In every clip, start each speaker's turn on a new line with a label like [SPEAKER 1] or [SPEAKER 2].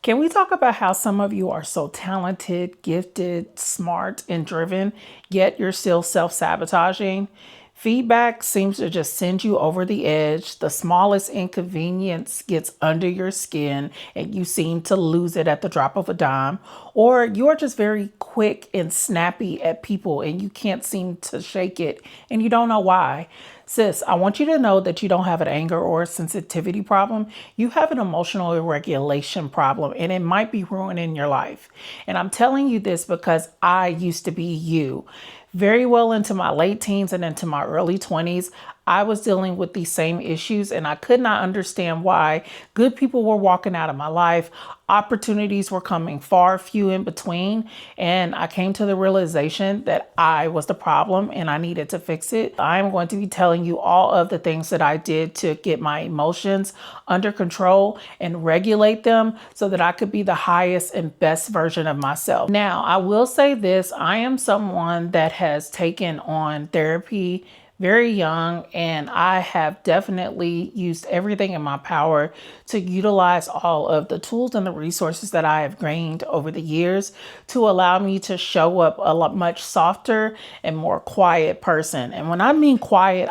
[SPEAKER 1] Can we talk about how some of you are so talented, gifted, smart, and driven, yet you're still self-sabotaging? Feedback seems to just send you over the edge. The smallest inconvenience gets under your skin and you seem to lose it at the drop of a dime. Or you're just very quick and snappy at people and you can't seem to shake it and you don't know why. Sis, I want you to know that you don't have an anger or a sensitivity problem. You have an emotional irregulation problem, and it might be ruining your life. And I'm telling you this because I used to be you. Very well into my late teens and into my early 20s, I was dealing with these same issues, and I could not understand why good people were walking out of my life. Opportunities were coming far few in between, and I came to the realization that I was the problem and I needed to fix it. I'm going to be telling you all of the things that I did to get my emotions under control and regulate them so that I could be the highest and best version of myself. Now, I will say this, I am someone that has taken on therapy very young, and I have definitely used everything in my power to utilize all of the tools and the resources that I have gained over the years to allow me to show up a lot much softer and more quiet person. And when I mean quiet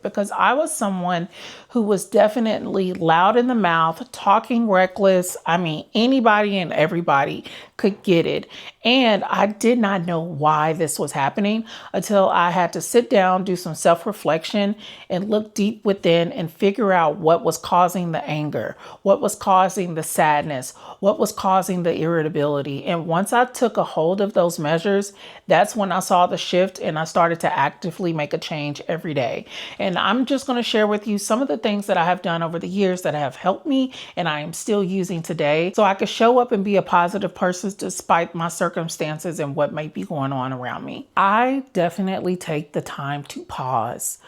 [SPEAKER 1] because I was someone who was definitely loud in the mouth, talking reckless. I mean, anybody and everybody could get it. And I did not know why this was happening until I had to sit down, do some self-reflection, and look deep within and figure out what was causing the anger, what was causing the sadness, what was causing the irritability. And once I took a hold of those measures, that's when I saw the shift and I started to actively make a change every day. And I'm just going to share with you some of the things that I have done over the years that have helped me and I am still using today so I could show up and be a positive person despite my circumstances and what might be going on around me. I definitely take the time to pause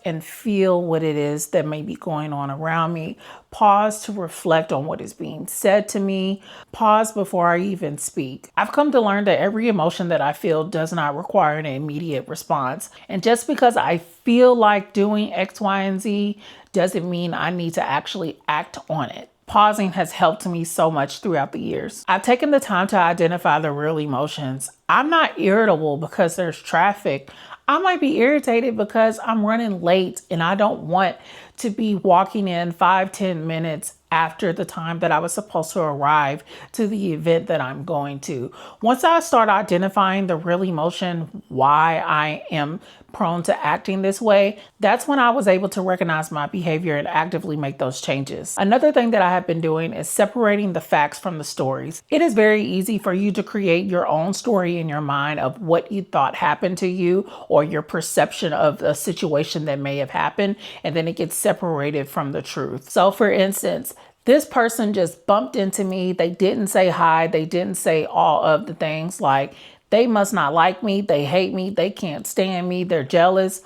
[SPEAKER 1] and feel what it is that may be going on around me. Pause to reflect on what is being said to me. Pause before I even speak. I've come to learn that every emotion that I feel does not require an immediate response. And just because I feel like doing X, Y, and Z doesn't mean I need to actually act on it. Pausing has helped me so much throughout the years. I've taken the time to identify the real emotions. I'm not irritable because there's traffic. I might be irritated because I'm running late and I don't want to be walking in 5-10 minutes after the time that I was supposed to arrive to the event that I'm going to. Once I start identifying the real emotion, why I am prone to acting this way, that's when I was able to recognize my behavior and actively make those changes. Another thing that I have been doing is separating the facts from the stories. It is very easy for you to create your own story in your mind of what you thought happened to you or your perception of a situation that may have happened, and then it gets separated from the truth. So for instance, this person just bumped into me. They didn't say hi. They didn't say all of the things like, they must not like me, they hate me, they can't stand me, they're jealous.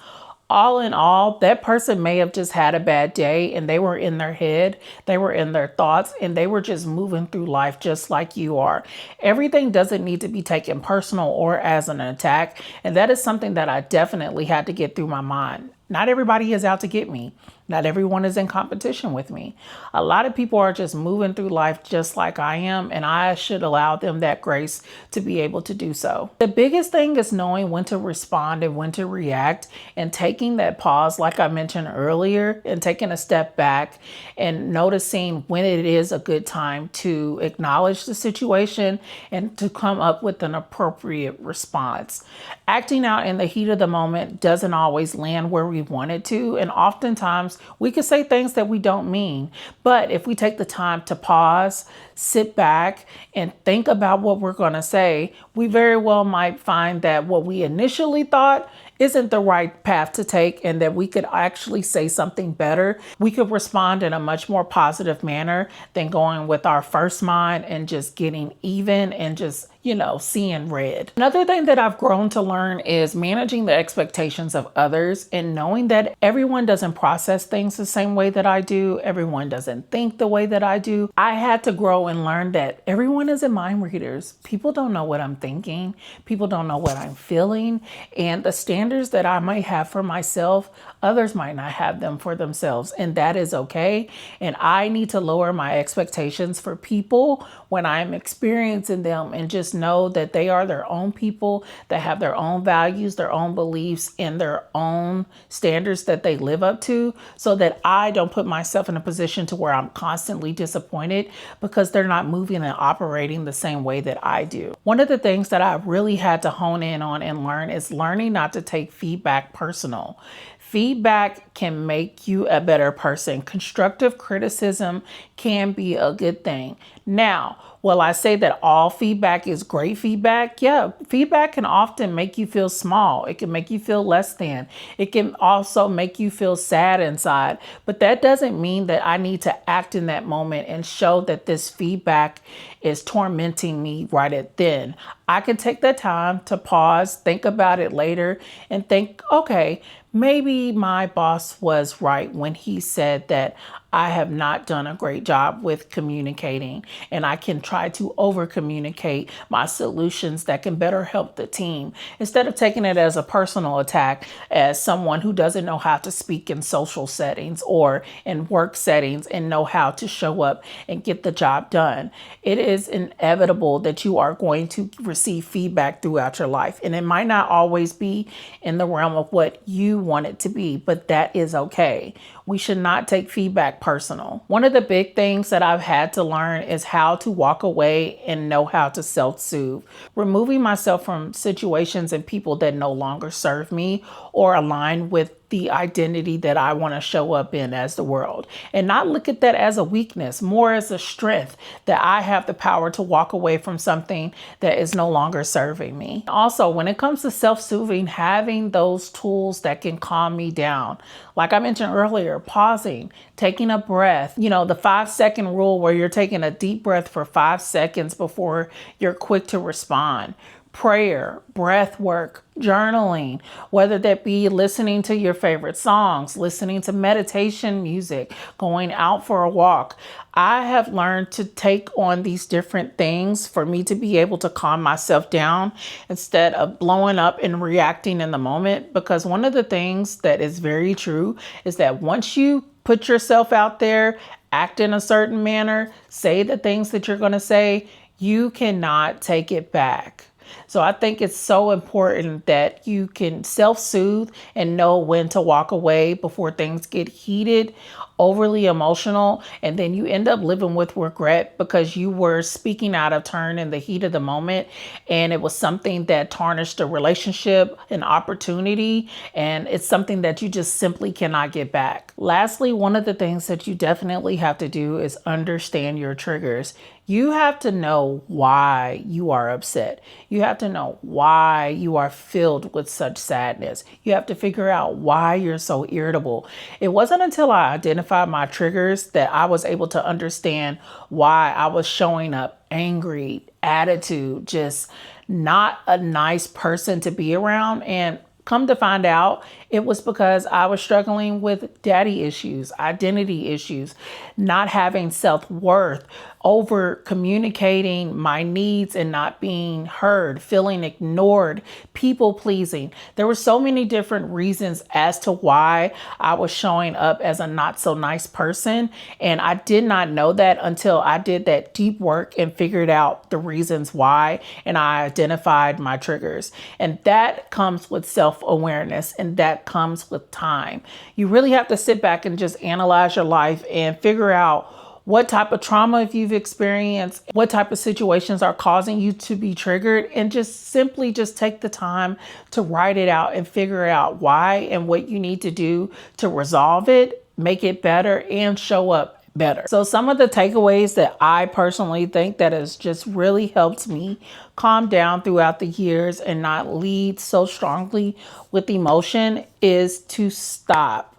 [SPEAKER 1] All in all, that person may have just had a bad day and they were in their head, they were in their thoughts, and they were just moving through life just like you are. Everything doesn't need to be taken personal or as an attack. And that is something that I definitely had to get through my mind. Not everybody is out to get me. Not everyone is in competition with me. A lot of people are just moving through life just like I am, and I should allow them that grace to be able to do so. The biggest thing is knowing when to respond and when to react, and taking that pause, like I mentioned earlier, and taking a step back and noticing when it is a good time to acknowledge the situation and to come up with an appropriate response. Acting out in the heat of the moment doesn't always land where we want it to, and oftentimes we could say things that we don't mean. But if we take the time to pause, sit back, and think about what we're going to say, we very well might find that what we initially thought isn't the right path to take, and that we could actually say something better. We could respond in a much more positive manner than going with our first mind and just getting even and just, seeing red. Another thing that I've grown to learn is managing the expectations of others and knowing that everyone doesn't process things the same way that I do. Everyone doesn't think the way that I do. I had to grow and learn that everyone isn't mind readers. People don't know what I'm thinking. People don't know what I'm feeling. And the standard standards that I might have for myself, others might not have them for themselves, and that is okay. And I need to lower my expectations for people when I'm experiencing them and just know that they are their own people that have their own values, their own beliefs, and their own standards that they live up to, so that I don't put myself in a position to where I'm constantly disappointed because they're not moving and operating the same way that I do. One of the things that I really had to hone in on and learn is learning not to take feedback personal. Feedback can make you a better person. Constructive criticism can be a good thing. Now, will I say that all feedback is great feedback? Yeah, feedback can often make you feel small. It can make you feel less than. It can also make you feel sad inside. But that doesn't mean that I need to act in that moment and show that this feedback is tormenting me right at then. I can take the time to pause, think about it later, and think, okay, maybe my boss was right when he said that I have not done a great job with communicating, and I can try to over communicate my solutions that can better help the team instead of taking it as a personal attack, as someone who doesn't know how to speak in social settings or in work settings and know how to show up and get the job done. It is inevitable that you are going to receive feedback throughout your life, and it might not always be in the realm of what you want it to be, but that is okay. We should not take feedback personal. One of the big things that I've had to learn is how to walk away and know how to self-soothe. Removing myself from situations and people that no longer serve me or align with the identity that I want to show up in as the world, and not look at that as a weakness, more as a strength that I have the power to walk away from something that is no longer serving me. Also, when it comes to self-soothing, having those tools that can calm me down, like I mentioned earlier, pausing, taking a breath, the 5-second rule where you're taking a deep breath for 5 seconds before you're quick to respond. Prayer, breath work, journaling, whether that be listening to your favorite songs, listening to meditation music, going out for a walk. I have learned to take on these different things for me to be able to calm myself down instead of blowing up and reacting in the moment. Because one of the things that is very true is that once you put yourself out there, act in a certain manner, say the things that you're going to say, you cannot take it back. So I think it's so important that you can self-soothe and know when to walk away before things get heated, overly emotional, and then you end up living with regret because you were speaking out of turn in the heat of the moment, and it was something that tarnished a relationship, an opportunity, and it's something that you just simply cannot get back. Lastly, one of the things that you definitely have to do is understand your triggers. You have to know why you are upset. You have to know why you are filled with such sadness. You have to figure out why you're so irritable. It wasn't until I identified my triggers that I was able to understand why I was showing up angry, attitude, just not a nice person to be around. And come to find out, it was because I was struggling with daddy issues, identity issues, not having self-worth, over communicating my needs and not being heard, feeling ignored, people pleasing. There were so many different reasons as to why I was showing up as a not so nice person. And I did not know that until I did that deep work and figured out the reasons why. And I identified my triggers. And that comes with self-awareness, and that comes with time. You really have to sit back and just analyze your life and figure out what type of trauma you've experienced, what type of situations are causing you to be triggered, and just simply just take the time to write it out and figure out why and what you need to do to resolve it, make it better, and show up better. So some of the takeaways that I personally think that has just really helped me calm down throughout the years and not lead so strongly with emotion is to stop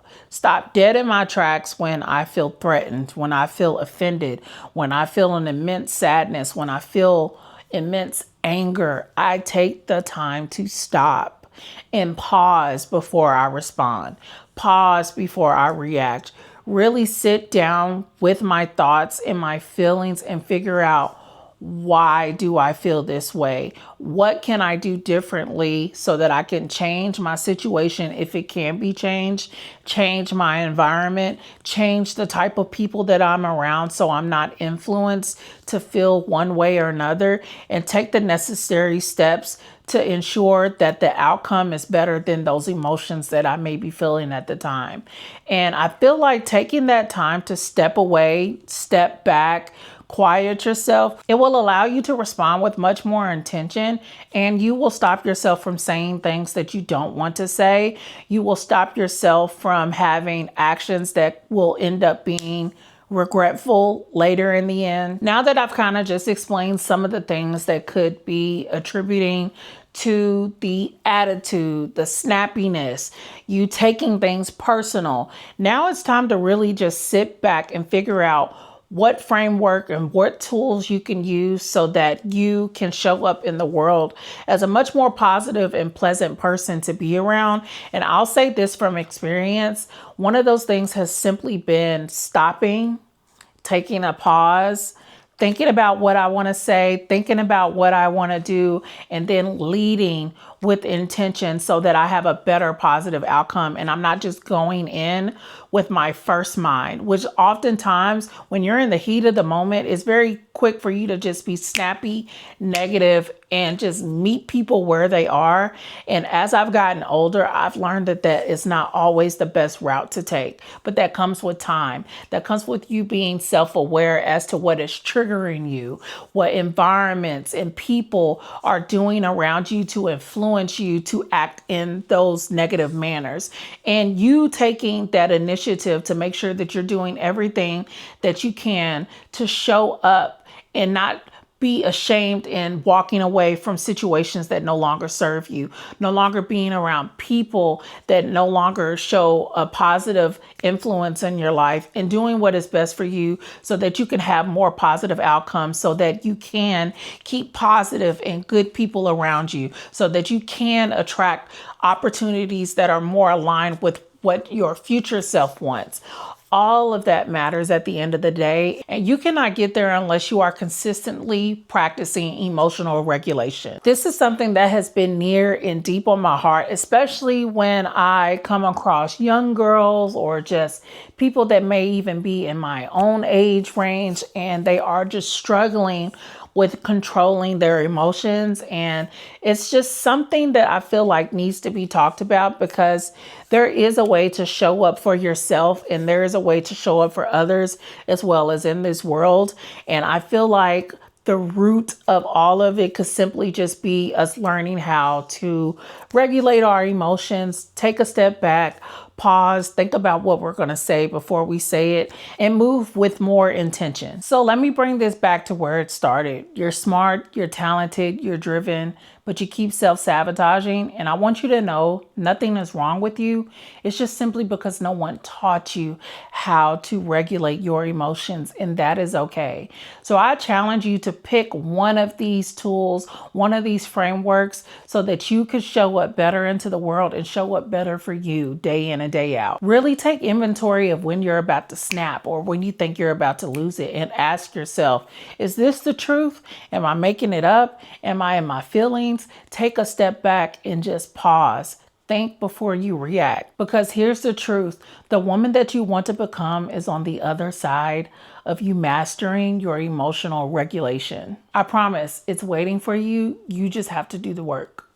[SPEAKER 1] dead in my tracks when I feel threatened, when I feel offended, when I feel an immense sadness, when I feel immense anger. I take the time to stop and pause before I respond, pause before I react, really sit down with my thoughts and my feelings and figure out Why do I feel this way? What can I do differently so that I can change my situation if it can be changed, change my environment, change the type of people that I'm around so I'm not influenced to feel one way or another, and take the necessary steps to ensure that the outcome is better than those emotions that I may be feeling at the time. And I feel like taking that time to step away, step back, quiet yourself, it will allow you to respond with much more intention, and you will stop yourself from saying things that you don't want to say. You will stop yourself from having actions that will end up being regretful later in the end. Now that I've kind of just explained some of the things that could be attributing to the attitude, the snappiness, you taking things personal, now it's time to really just sit back and figure out what framework and what tools you can use so that you can show up in the world as a much more positive and pleasant person to be around. And I'll say this from experience, one of those things has simply been stopping, taking a pause, thinking about what I want to say, thinking about what I want to do, and then leading with intention so that I have a better positive outcome. And I'm not just going in with my first mind, which oftentimes when you're in the heat of the moment, it's very quick for you to just be snappy, negative, and just meet people where they are. And as I've gotten older, I've learned that that is not always the best route to take, but that comes with time. That comes with you being self-aware as to what is triggering you, what environments and people are doing around you to influence you to act in those negative manners. And you taking that initiative to make sure that you're doing everything that you can to show up and not be ashamed in walking away from situations that no longer serve you, no longer being around people that no longer show a positive influence in your life, and doing what is best for you so that you can have more positive outcomes, so that you can keep positive and good people around you, so that you can attract opportunities that are more aligned with what your future self wants. All of that matters at the end of the day. And you cannot get there unless you are consistently practicing emotional regulation. This is something that has been near and deep on my heart, especially when I come across young girls or just people that may even be in my own age range, and they are just struggling with controlling their emotions. And it's just something that I feel like needs to be talked about, because there is a way to show up for yourself and there is a way to show up for others as well as in this world. And I feel like the root of all of it could simply just be us learning how to regulate our emotions, take a step back, pause, think about what we're going to say before we say it, and move with more intention. So let me bring this back to where it started. You're smart, you're talented, you're driven, but you keep self-sabotaging. And I want you to know nothing is wrong with you. It's just simply because no one taught you how to regulate your emotions, and that is okay. So I challenge you to pick one of these tools, one of these frameworks, so that you can show up better into the world and show up better for you day in and day out. Really take inventory of when you're about to snap or when you think you're about to lose it, and ask yourself, is this the truth? Am I making it up? Am I in my feelings? Take a step back and just pause. Think before you react, because here's the truth. The woman that you want to become is on the other side of you mastering your emotional regulation. I promise it's waiting for you. You just have to do the work.